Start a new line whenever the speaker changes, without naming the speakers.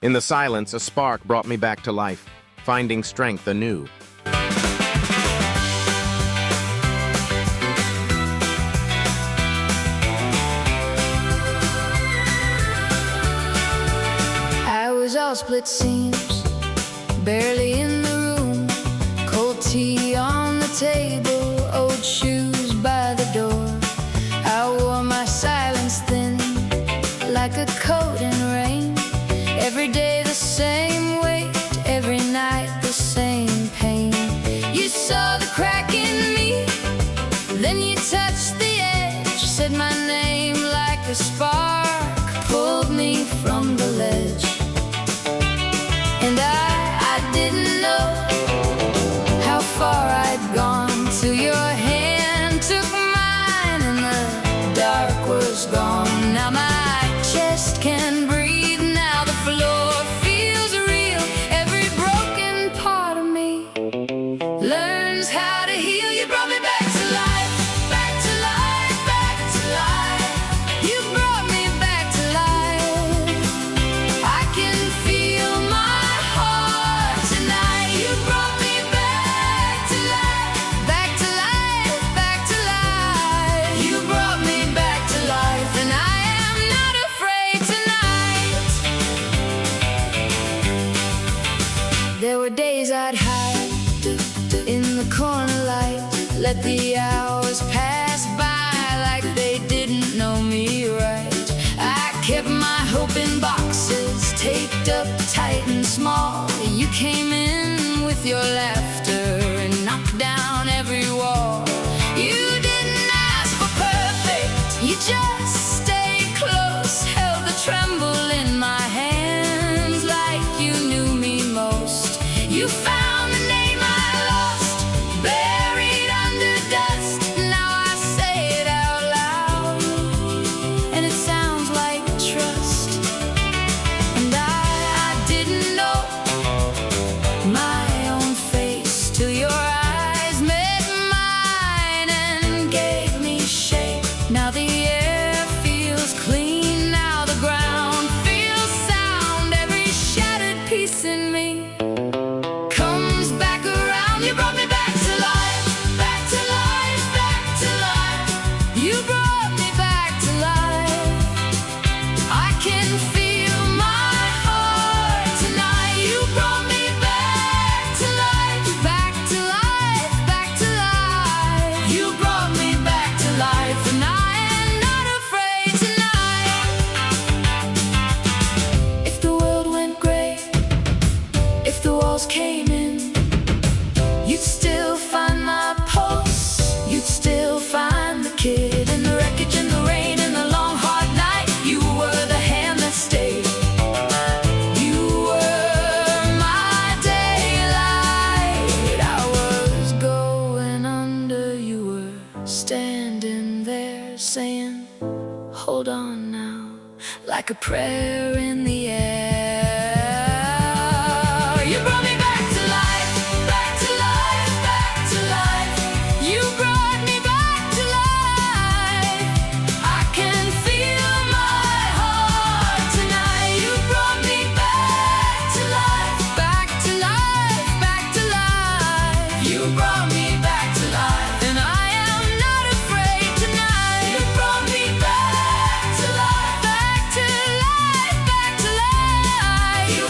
In the silence, a spark brought me back to life, finding strength anew.
I was all split seams, barely in the room, cold tea on the table, old shoes by the door. I wore my silence thin, like a coat in rain. Every day the same weight, every night the same pain. You saw the crack in me, then you touched the edge, said my name like a spark, pulled me from the ledge. And I didn't know how far I'd gone till your hand took mine and the dark was gone. Now my chest can breathe, now the floor feels real. Every broken part of me learns how to heal. You brought me back to life, back to life, back to life. You brought me back to life. I can feel my heart tonight. You brought me back to life, back to life, back to life. You brought me back to life, and I am not afraid tonight. There were days I'd hide in the corner light, let the hours pass by like they didn't know me right. I kept my hope in boxes, taped up tight and small. You came in with your laughter and knocked down every wall. You didn't ask for perfect, you just stayed close, held the tremble in my hands like you knew me most. You found the name I lost, buried under dust. Now I say it out loud, and it sounds like trust. And I didn't know my own face till your eyes met mine and gave me shape. Now the air feels clean, now the ground feels sound. Every shattered piece in me comes back around. You brought me back to life, back to life, back to life. You brought me back to life. I can feel my heart tonight. You brought me back to life, back to life, back to life. You brought me back to life, and I am not afraid tonight. If the world went gray, if the walls came in, you'd still find my pulse, you'd still find the kid in the wreckage, in the rain, in the long hard night. You were the hand that stayed, you were my daylight. I was going under, you were standing there saying, hold on now, like a prayer in the air. You brought me back to life, back to life, back to life. You brought me back to life. I can feel my heart tonight. You brought me back to life, back to life, back to life. You brought me back to life, and I am not afraid tonight. You brought me back to life, back to life, back to life. You